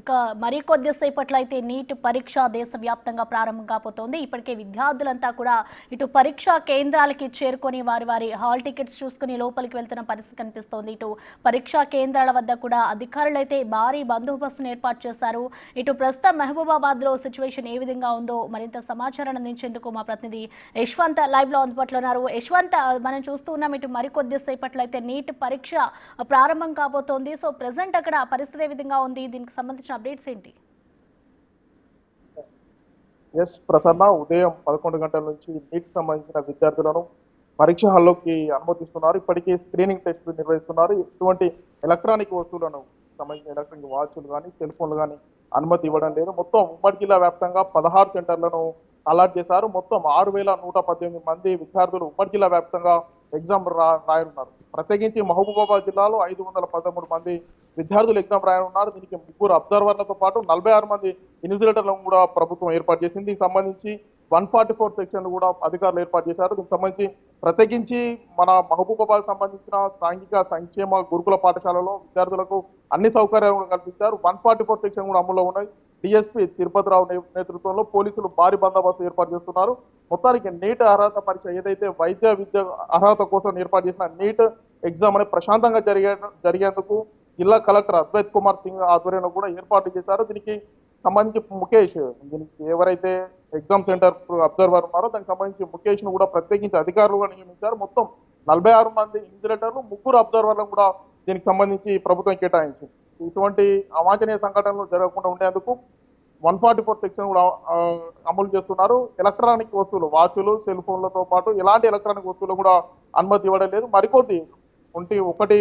ఇక మరికొద్దిసేపట్లో అయితే నీట్ పరీక్ష దేశవ్యాప్తంగా ప్రారంభం కాబోతోంది. ఇప్పటికే విద్యార్థులంతా కూడా ఇటు పరీక్షా కేంద్రాలకి చేరుకొని వారి వారి హాల్ టికెట్స్ చూసుకుని లోపలికి వెళ్తున్న పరిస్థితి కనిపిస్తోంది. ఇటు పరీక్షా కేంద్రాల వద్ద కూడా అధికారులు అయితే భారీ బందోబస్తును ఏర్పాటు చేశారు. ఇటు ప్రస్తుతం మహబూబాబాద్లో సిచ్యువేషన్ ఏ విధంగా ఉందో మరింత సమాచారం అందించేందుకు మా ప్రతినిధి యశ్వంత్ లైవ్లో అందుబాటులో ఉన్నారు. యశ్వంత్, మనం చూస్తూ ఉన్నాం ఇటు మరికొద్దిసేపట్లో అయితే నీట్ పరీక్ష ప్రారంభం కాబోతోంది. సో ప్రెసెంట్ అక్కడ పరిస్థితి ఏ విధంగా ఉంది? దీనికి సంబంధించిన అప్డేట్స్ ఏంటి? ఎస్ ప్రసన్న, ఉదయం 11 గంటల నుంచి నీట్ సంబంధించిన విద్యార్థులను పరీక్ష హాల్లోకి అనుమతిస్తున్నారు. ఇప్పటికే స్క్రీనింగ్ టెస్టులు నిర్వహిస్తున్నారు. ఇటువంటి ఎలక్ట్రానిక్ వస్తువులను సంబంధించిన ఎలక్ట్రానిక్ వాచ్లు కానీ సెల్ ఫోన్లు కానీ అనుమతి ఇవ్వడం లేదు. మొత్తం ఉమ్మడి జిల్లా వ్యాప్తంగా 16 సెంటర్లను అలాట్ చేశారు. మొత్తం 6118 మంది విద్యార్థులు ఉమ్మడి జిల్లా వ్యాప్తంగా ఎగ్జామ్ రాయనున్నారు. ప్రత్యేకించి మహబూబాబాద్ జిల్లాలో 513 మంది విద్యార్థులు ఎగ్జామ్ రాయనున్నారు. దీనికి 3 అబ్జర్వర్లతో పాటు 46 మంది ఇన్విజిలేటర్లను కూడా ప్రభుత్వం ఏర్పాటు చేసింది. దీనికి సంబంధించి 144 సెక్షన్లు కూడా అధికారులు ఏర్పాటు చేశారు. దీనికి సంబంధించి ప్రత్యేకించి మన మహబూబాబాద్ సంబంధించిన సాంఘిక సంక్షేమ గురుకుల పాఠశాలలో విద్యార్థులకు అన్ని సౌకర్యాలను కల్పించారు. 144 సెక్షన్ కూడా అమల్లో ఉన్నాయి. డిఎస్పీ తిరుపతిరావు నేతృత్వంలో పోలీసులు భారీ బందోబస్తు ఏర్పాటు చేస్తున్నారు. మొత్తానికి నీట్ అర్హత పరీక్ష ఏదైతే వైద్య విద్య అర్హత కోసం ఏర్పాటు చేసిన నీట్ ఎగ్జామ్ అనేది ప్రశాంతంగా జరిగేందుకు జిల్లా కలెక్టర్ అద్వైత్ కుమార్ సింగ్ ఆధ్వర్యంలో కూడా ఏర్పాటు చేశారు. దీనికి సంబంధించి ముఖేష్, దీనికి ఎవరైతే ఎగ్జామ్ సెంటర్ అబ్జర్వర్ ఉన్నారో దానికి సంబంధించి ముఖేష్ ను కూడా ప్రత్యేకించి అధికారులుగా నియమించారు. మొత్తం 46 మంది ఇన్విజిలేటర్లు, 3 అబ్జర్వర్లను కూడా దీనికి సంబంధించి ప్రభుత్వం కేటాయించింది. ఇటువంటి అవాంఛనీయ సంఘటనలు జరగకుండా ఉండేందుకు 144 సెక్షన్ కూడా అమలు చేస్తున్నారు. ఎలక్ట్రానిక్ వస్తువులు, వాచ్లు, సెల్ ఫోన్లతో పాటు ఎలాంటి ఎలక్ట్రానిక్ వస్తువులు కూడా అనుమతి ఇవ్వడం లేదు. మరికొద్ది 1:30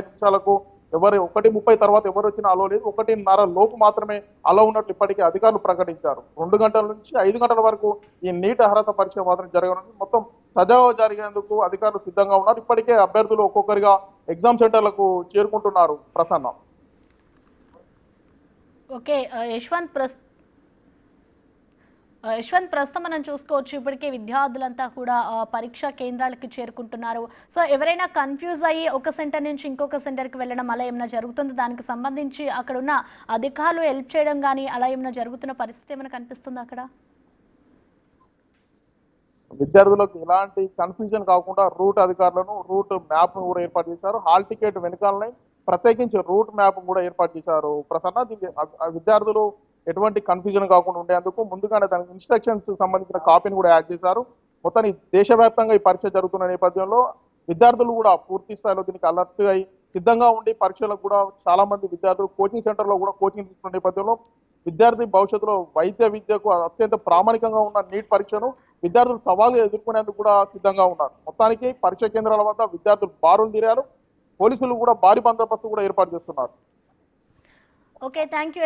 నిమిషాలకు 1:30 తర్వాత ఎవరు వచ్చినా అలో లేదు. 1:30 లోపు మాత్రమే అలో ఉన్నట్లు ఇప్పటికే అధికారులు ప్రకటించారు. 2 గంటల నుంచి 5 గంటల వరకు ఈ నీట్ అర్హత పరీక్ష మాత్రం జరగనుంది. మొత్తం సజావుగా జరిగేందుకు అధికారులు సిద్ధంగా ఉన్నారు. ఇప్పటికే అభ్యర్థులు ఒక్కొక్కరిగా ఎగ్జామ్ సెంటర్లకు చేరుకుంటున్నారు. ప్రసన్న. ఓకే యశ్వంత్, ప్రస్తుతం మనం చూసుకోవచ్చు ఇప్పటికే విద్యార్థులంతా కూడా పరీక్షా కేంద్రాలకి చేరుకుంటున్నారు. సో ఎవరైనా కన్ఫ్యూజ్ అయ్యి ఒక సెంటర్ నుంచి ఇంకొక సెంటర్కి వెళ్ళడం అలా ఏమైనా జరుగుతుంది? దానికి సంబంధించి అక్కడ ఉన్న అధికారులు హెల్ప్ చేయడం కానీ అలా ఏమైనా జరుగుతున్న పరిస్థితి ఏమైనా కనిపిస్తుంది అక్కడ? విద్యార్థులకు ఎలాంటి కన్ఫ్యూజన్ కాకుండా రూట్ అధికారులను, రూట్ మ్యాప్ కూడా ఏర్పాటు చేశారు. హాల్ టికెట్ వెనకాలనే ప్రత్యేకించి రూట్ మ్యాప్ కూడా ఏర్పాటు చేశారు. ప్రసన్న, దీనికి విద్యార్థులు ఎటువంటి కన్ఫ్యూజన్ కాకుండా ఉండేందుకు ముందుగానే దానికి ఇన్స్ట్రక్షన్స్ సంబంధించిన కాపీని కూడా యాడ్ చేశారు. మొత్తాన్ని దేశవ్యాప్తంగా ఈ పరీక్ష జరుగుతున్న నేపథ్యంలో విద్యార్థులు కూడా పూర్తి స్థాయిలో దీనికి అలర్ట్ అయి సిద్ధంగా ఉండి పరీక్షలకు కూడా చాలా మంది విద్యార్థులు కోచింగ్ సెంటర్లో కూడా కోచింగ్ తీసుకున్న నేపథ్యంలో విద్యార్థి భవిష్యత్తులో వైద్య విద్యకు అత్యంత ప్రామాణికంగా ఉన్న నీట్ పరీక్షను విద్యార్థులు సవాలు ఎదుర్కొనేందుకు కూడా సిద్ధంగా ఉన్నారు. మొత్తానికి పరీక్ష కేంద్రాల వద్ద విద్యార్థులు బారులు తీరారు. పోలీసులు కూడా భారీ బందోబస్తు కూడా ఏర్పాటు చేస్తున్నారు. Okay, thank you.